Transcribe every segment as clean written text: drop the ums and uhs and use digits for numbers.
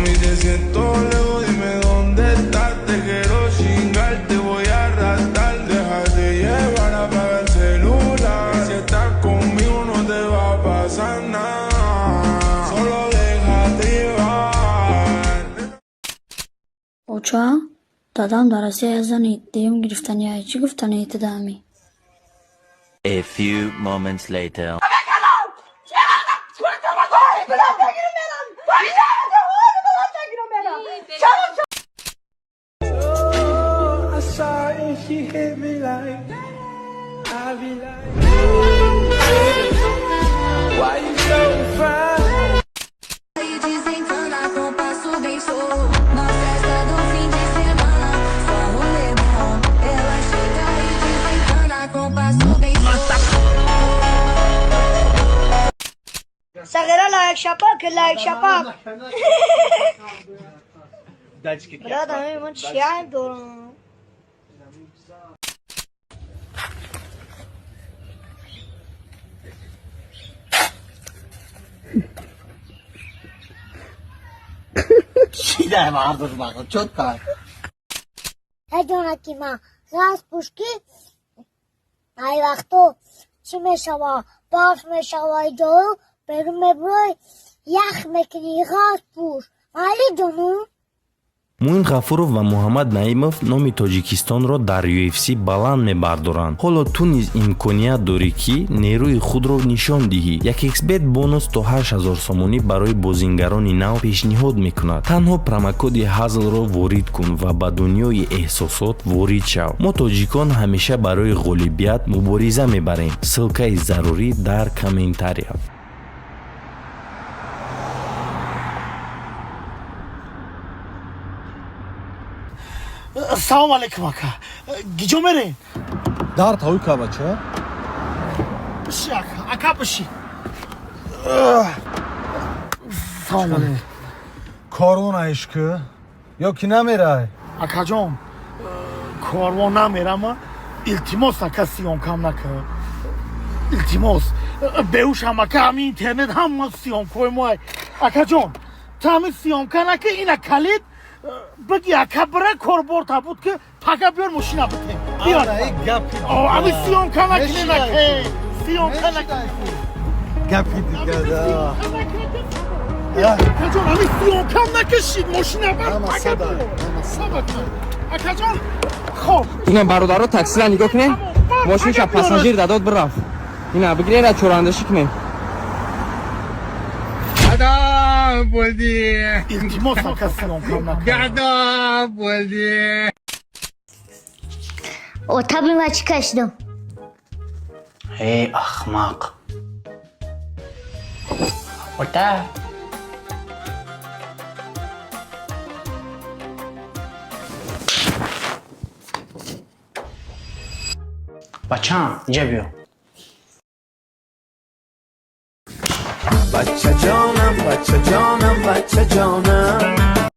Mami, te siento lejos, dime dónde estás. Te quiero chingar, te voy a arrastrar. Déjate llevar, apaga el celular. Si estás conmigo no te va a pasar nada. Solo déjate llevar. اوچا دادم درسته ازنی دیم گرفتنی های چی گفتنی تدامی A few moments later. I saw it and she hit me like I be like, why you so fine? Dizem que anda com passo bem solto. Na festa do fim de semana, só rolê bom. Ela chega e dizem que anda com passo bem solto. Sagera like shapak, like shapak. Brada, من چیه دارم؟ چی ده مردم بقید چود کار ادونه که ما راست پوشکی ای وقتو چی میشوه باف میشوه جارو برو مبروی یخ میکنی راست پوش مالی دونو муин ғафуров ва муҳаммад наимов номи тоҷикистонро дар UFC баланд мебардоранд. ҳоло ту низ имконият дорӣ ки нерӯи худро нишон диҳӣ. Яксбет бонус то 8000 сомонӣ барои бозингарони нав пешниҳод мекунад. танҳо промокоди ҳазлро ворид кун ва ба дунёи эҳсосот ворид шав. мо тоҷикон ҳамеша барои ғолибият мубориза мебарем. ссилкаи зарурӣ дар комментарият. Assalomu alaykum aka. Gijo merin? Dar tavuk bacha. Bishi aka bishi. Assalomu alaykum. Karvon aşkı. Yok ki namiray. Akajon. Karvon namira ama iltimos aka siyon kamnaka. İltimos. Beuş ama kami internet hamma siyon koymoy. Akajon. Tamam siyon kanaka ina kalit. بگی اکبره کاربرد بود که پاکا بیار ماشینا بتیم بیار امی سیون کنکی نکه سیون کنکی گپی دیگه دا اکاجان امی سیون کنکی شید ماشینا بر پاکا بیار اکاجان خوب اینم برادرها تاکسی را نگاه کنین ماشین که پاسنجیر داداد برافت اینا بگیرین را چوراندشی کنین گدا بودی التماس کسیون کنکی گدا بودی o tabii maçı kaçtım ای احمق اوتا بچه‌ام اینجا بیا بچه جانم بچه جانم بچه جانم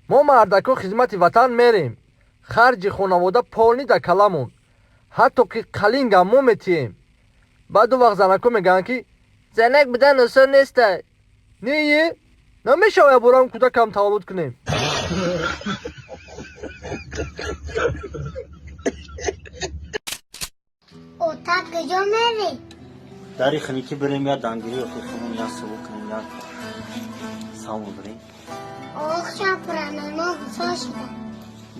ما مردکو خدمت وطن میریم خرج خانواده پولنی در کلامون حتی که قلینگ هم ما میتیم بعد وقت زنکو میگن که زنک بودن اصلا نیسته نیه نمیشه و برام کودک کم تولد کنیم o tak kıcı meri داری خنی که بریم یا دانگیری خود خمون یا سوق کنیم یا سامو بریم akşam pranama saçma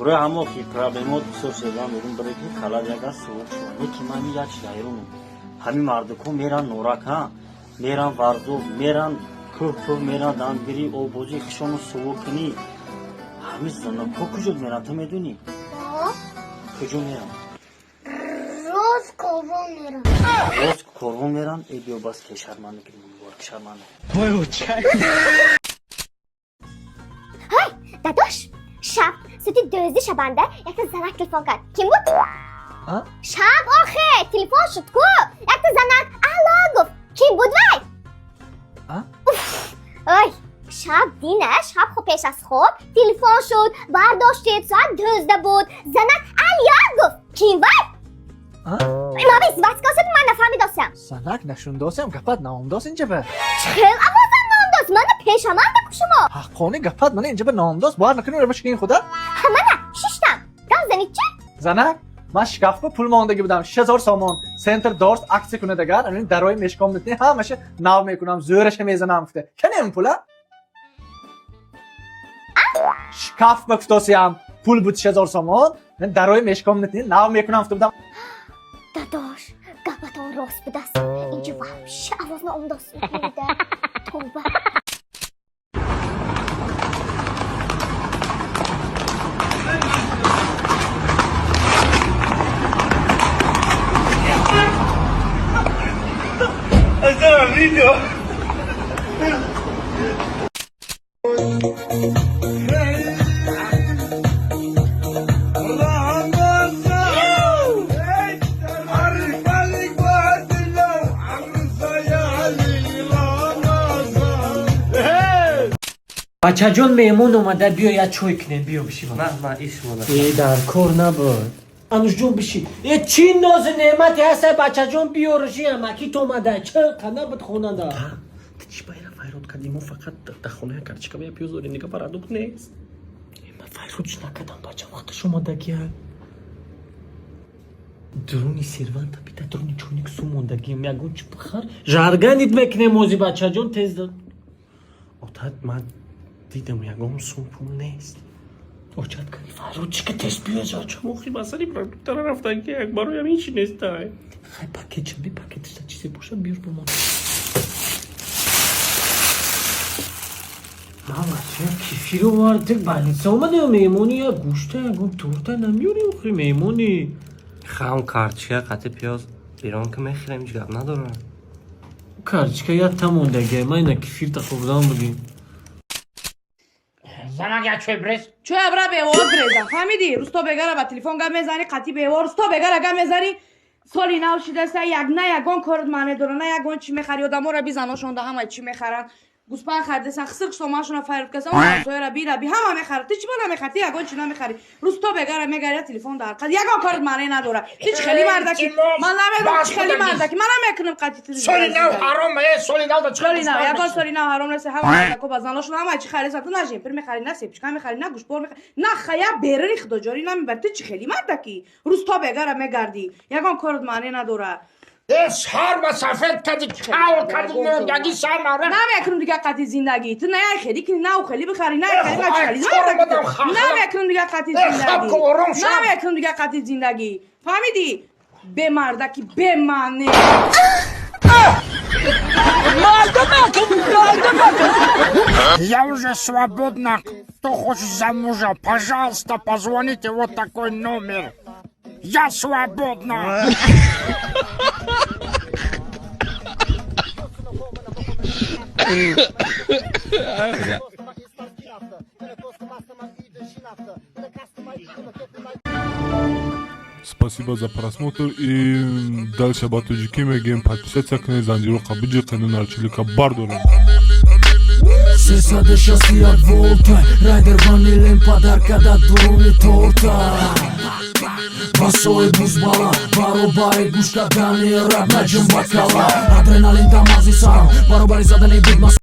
برای همو که پرابلمات بسیار شدن بریم برای که خلا جگه سوق شد یکی مانی یا چی دایرون همین مردکو میرن نورک ها میرن وردو میرن کوه میرن دانگیری او بوجی خشونو سوق کنی همین زنه کو کجا میرن تو میدونی کجا میرن roz kovun meri روز کورون میرن ای بیو بس که شرمانه کنیم بار شرمانه های داداش شب سوتی دوزی شبنده یک تا زنک تلفن کرد kim بود؟ شب آخه تلفن شد کو یک تا زنک الا گفت kim بود وای؟ ای شب دینه شب خب پیش از خواب تلفن شد برداشتید ساعت 12 بود زنک الیا گفت kim وای؟ ما بیس بس کاسه من نفهمی داستم زنک نشون داستم گفت نام داست اینجا به چه اوازم نام داست من پیش شما اند شما حقانی گپت من اینجا به نامداست باید نکنی رو بشکین خدا همه ششتم گام زنید چه زنک من شکاف به پول ماندگی بودم 6000 سامان سنتر دارست عکس کنه دگر این درای مشکام نتنی همشه ناو میکنم زورش میزنم گفته کنه این پولا شکاف بکفتاسیم پول بود 6000 سامان من درای مشکام نتنی ناو میکنم گفته بودم داداش گپتون راست بدست اینجا وحش آواز نامداست میده توبه بچه جان میمون اومده بیا یا چوی کنیم بیا بشی نه ایش مونه ای در کار نبود انوش جون بشی ای چی ناز نعمتی هست بچه جان بیا رشی امکی تو اومده چه کنه بود خونه دا چی باید فایرود کردیم و فقط در خونه کرچی که بیا پیوزوری نگه پرادوک نیست من فایرودش نکدم بچه وقت شما دگیه درونی سیروان تا بیتا درونی چونیک سو موندگیم یکون چی بخار جرگنید بکنه موزی بچه جان تیز داد اوتاد من دیدم یکم سوپون نیست اوچت کنی فایرود چی که تیز بیوزا چه موخی بسری پرادوکتر رفتن که یک بارو همین چی نیست های خیلی پاکیج بی پاکیجش تا چیزی باشه بیار بمان ماما چه کیفی رو وارد بلیسه اومده میمونی یا گوشته یکم تورته نمیونی اخری میمونی خواهم کارچیه قطع پیاز ایران که میخیرم هیچ گپ ندارم کارچیه یک تموندگه من اینا کیفیر تا خوردم بگیم زنگ یا چوی برز چوی ابرا بیوار برزم فهمیدی روستا بگره با تلفن گم میزنی قطعی بیوار روستا بگره گم میزنی سالی نو شده سه یک نه یگان کارت معنی داره نه یگان چی میخری آدم را بیزناشون ده همه چی میخرن گوسپن خرده سن خسک سوماشون فرد کسا اون سوی را بی همه میخره تو چی بالا میخری یگان چی نمیخری روستا بگره میگره تلفن در قد یگان کارت معنی نداره هیچ خیلی مردکی من نمیدونم چی خیلی مردکی من نمیکنم قطعی سالی نو حرامه سالی نو دا سالی نو یگان سالی نو حرام نسه همه مردکو بزناشون همه چی خری تو نجیم پر میخری نه سیب چکا میخری نه گوشت بار میخری نه خیا بره خدا جاری نمیبر تو چی خیلی مردکی روستا بگره میگردی یگان کارت معنی نداره سهار با سفید کردی چاو کردی موندگی سر ناره نمیکنم دیگه قطعی زندگی تو نه خیلی کنی نه خیلی بخری نه خیلی نمیکنم دیگه قطعی زندگی نمیکنم دیگه قطعی زندگی فهمیدی به مردکی به منه Я уже свободна. Кто хочет замужа, пожалуйста, позвоните вот такой номер. Я свободна. Спасибо за просмотр и дальше батуджики мегем подписаться к Занжиру Кабиджи канал Чилика Бардора. Сесаде шасти от волта Райдер ванилен подарка да дуруни торта Басои бузбала Баробари гушка дани раб наджим бакала Адреналин тамази сарам Баробари задани бигмас